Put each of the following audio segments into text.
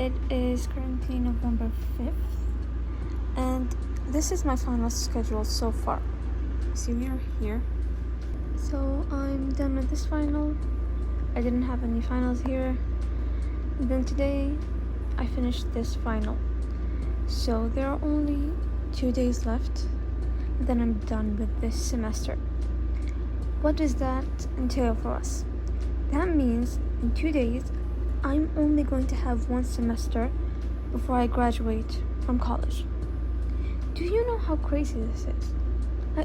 It is currently November 5th, and this is my final schedule so far. See, we are here. So I'm done with this final. I didn't have any finals here. And then today, I finished this final. So there are only 2 days left, then I'm done with this semester. What does that entail for us? That means in 2 days, I'm only going to have 1 semester before I graduate from college. Do you know how crazy this is?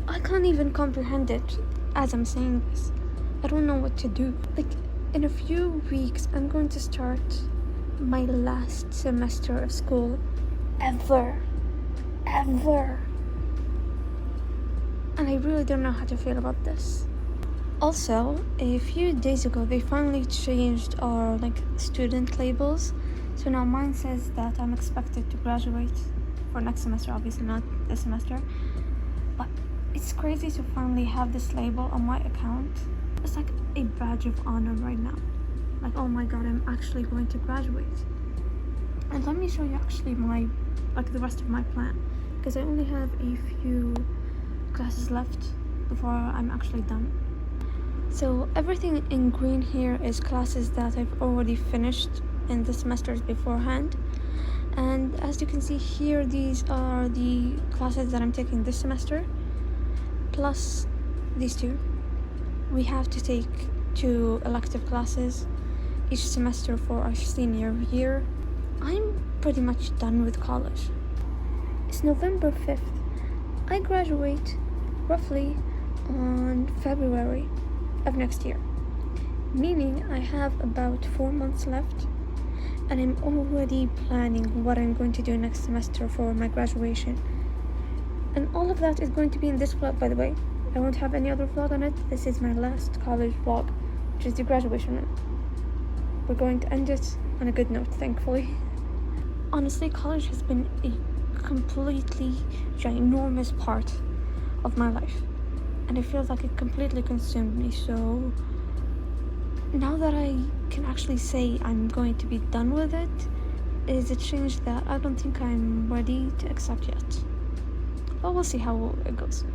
I can't even comprehend it as I'm saying this. I don't know what to do. In a few weeks, I'm going to start my last semester of school ever. And I really don't know how to feel about this. Also, a few days ago, they finally changed our student labels. So now mine says that I'm expected to graduate for next semester, obviously not this semester. But it's crazy to finally have this label on my account. It's like a badge of honor right now. Oh my god, I'm actually going to graduate. And let me show you actually the rest of my plan, because I only have a few classes left before I'm actually done. So everything in green here is classes that I've already finished in the semesters beforehand. And as you can see here, these are the classes that I'm taking this semester, plus these two. We have to take 2 elective classes each semester for our senior year. I'm pretty much done with college. It's November 5th. I graduate roughly on February of next year, meaning I have about 4 months left, and I'm already planning what I'm going to do next semester for my graduation. And all of that is going to be in this vlog, by the way. I won't have any other vlog on it. This is my last college vlog, which is the graduation one. We're going to end it on a good note, thankfully. Honestly, college has been a completely ginormous part of my life, and it feels like it completely consumed me. So now that I can actually say I'm going to be done with it, is a change that I don't think I'm ready to accept yet. But we'll see how it goes.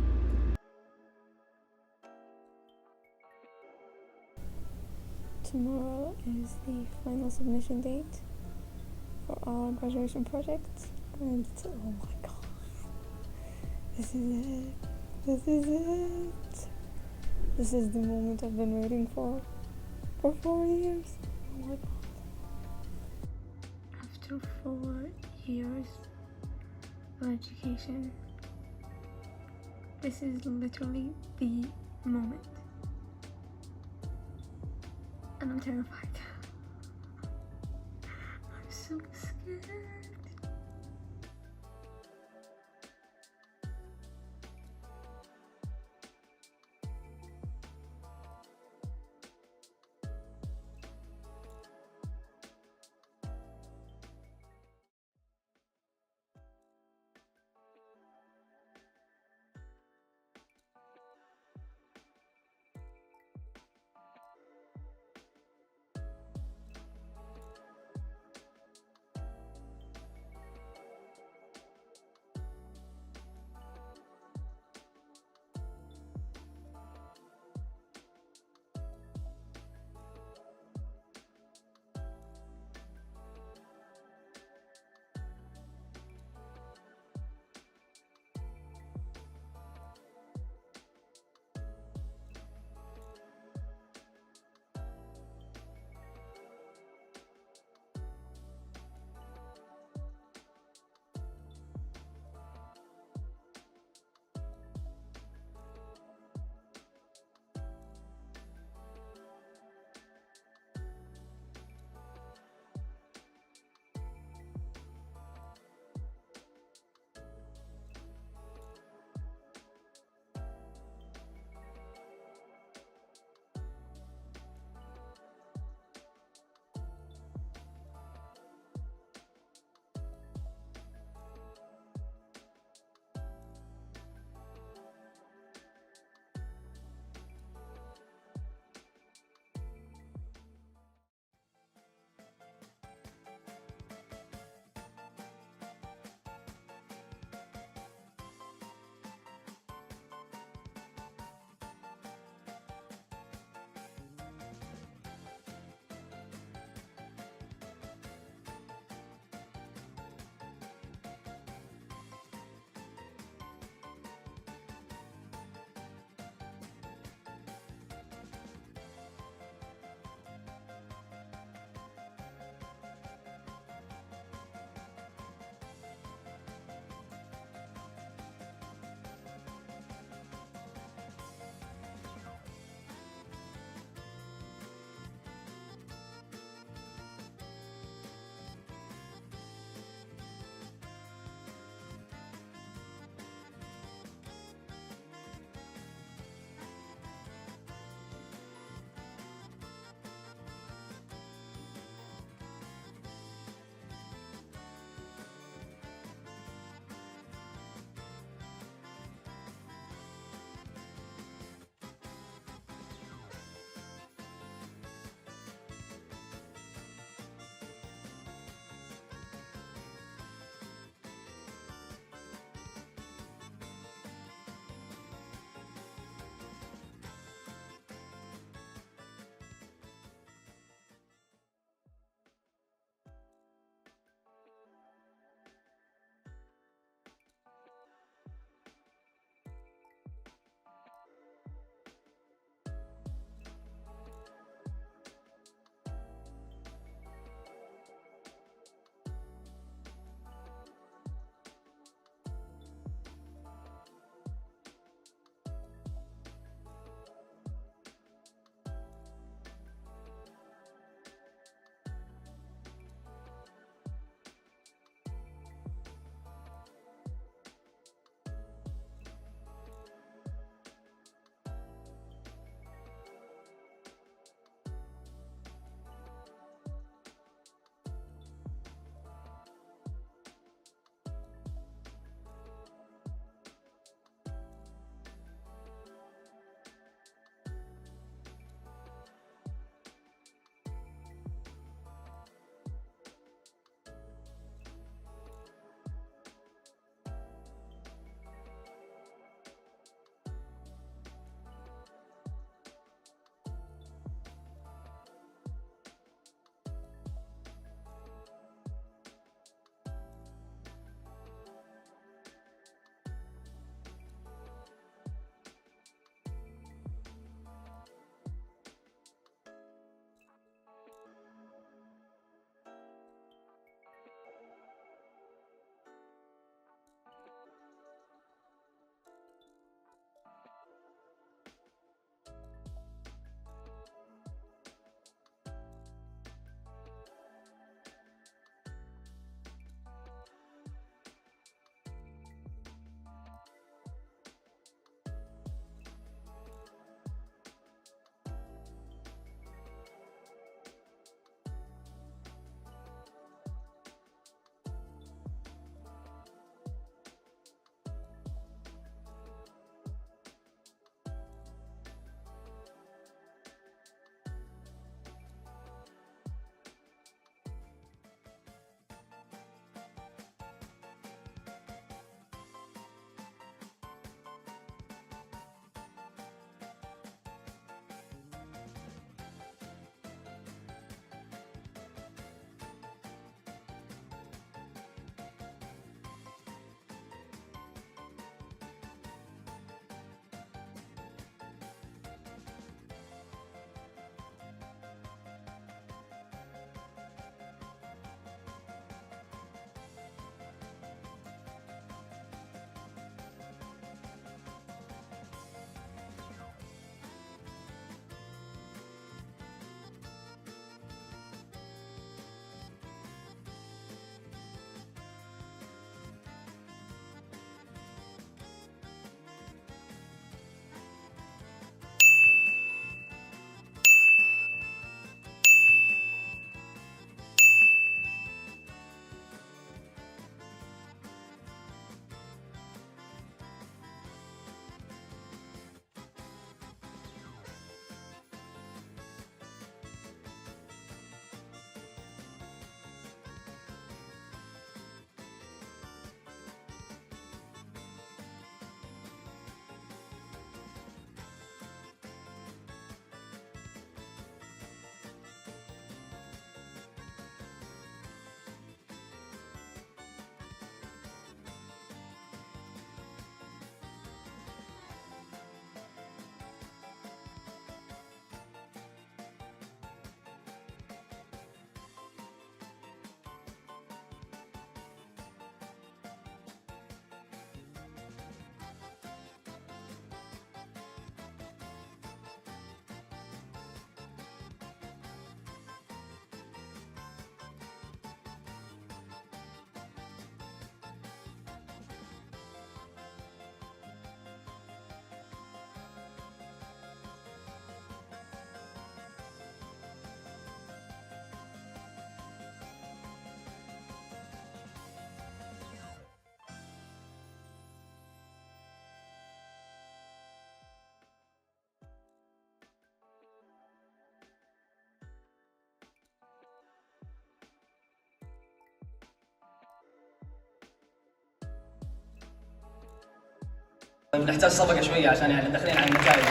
Tomorrow is the final submission date for our graduation project, and oh my god, this is it. This is the moment I've been waiting for 4 years. Oh my god. After 4 years of education, this is literally the moment. And I'm terrified. I'm so scared. نحتاج صفقة شوية عشان يعني داخلين على النتائج.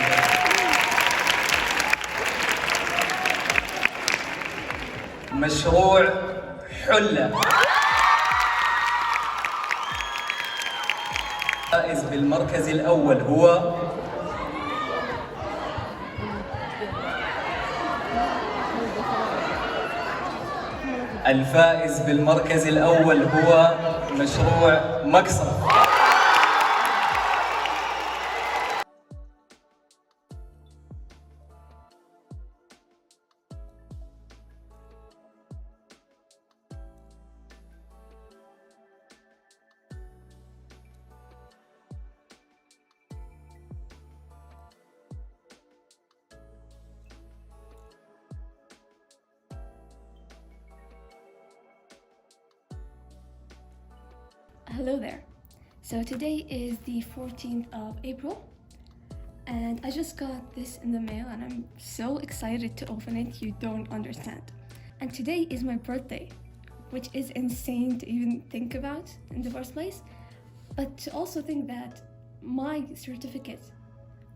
مشروع حلة. الفائز بالمركز الأول هو الفائز بالمركز الأول هو مشروع مقصف. Hello there. So today is the 14th of April and I just got this in the mail and I'm so excited to open it, you don't understand. And today is my birthday, which is insane to even think about in the first place, but to also think that my certificate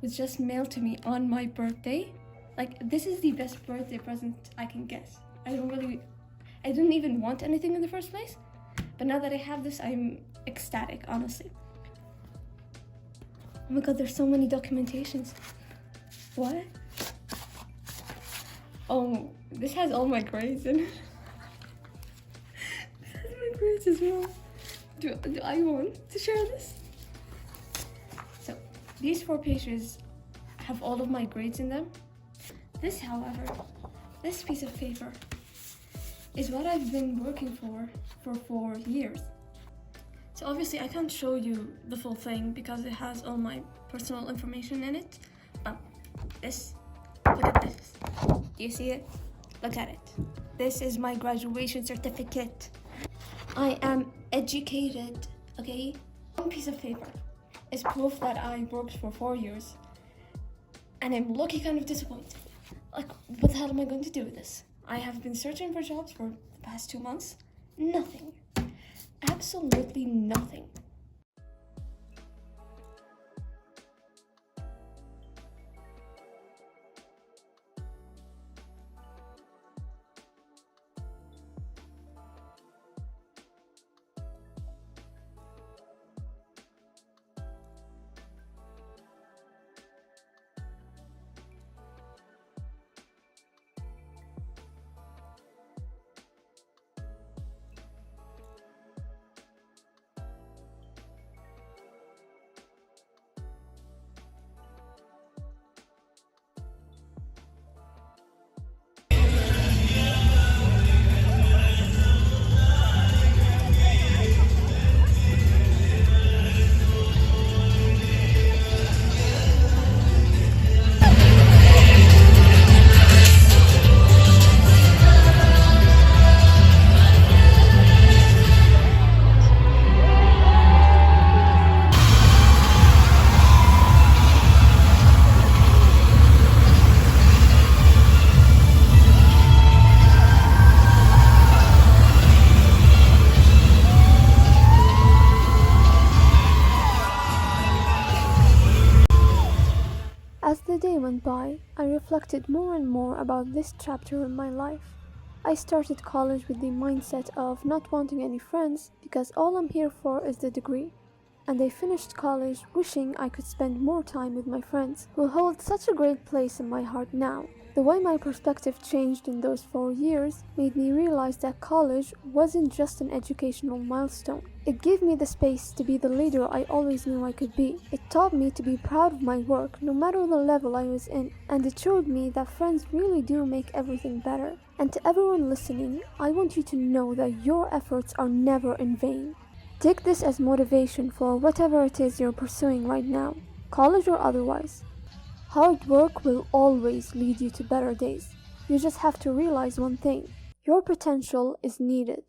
was just mailed to me on my birthday. Like, this is the best birthday present I can get. I didn't even want anything in the first place. But now that I have this, I'm ecstatic, honestly. Oh my god, there's so many documentations. What? Oh, this has all my grades in it. This has my grades as well. Do I want to share this? So, these 4 pages have all of my grades in them. This, however, this piece of paper is what I've been working for 4 years. So obviously I can't show you the full thing because it has all my personal information in it, but look at this. Do you see it? Look at it. This is my graduation certificate. I am educated, okay? One piece of paper is proof that I worked for 4 years and I'm lucky kind of disappointed. Like, what the hell am I going to do with this? I have been searching for jobs for the past 2 months. Nothing. Absolutely nothing. As the day went by, I reflected more and more about this chapter in my life. I started college with the mindset of not wanting any friends because all I'm here for is the degree. And I finished college wishing I could spend more time with my friends who hold such a great place in my heart now. The way my perspective changed in those 4 years made me realize that college wasn't just an educational milestone. It gave me the space to be the leader I always knew I could be. It taught me to be proud of my work no matter the level I was in, and it showed me that friends really do make everything better. And to everyone listening, I want you to know that your efforts are never in vain. Take this as motivation for whatever it is you're pursuing right now, college or otherwise. Hard work will always lead you to better days. You just have to realize one thing: your potential is needed.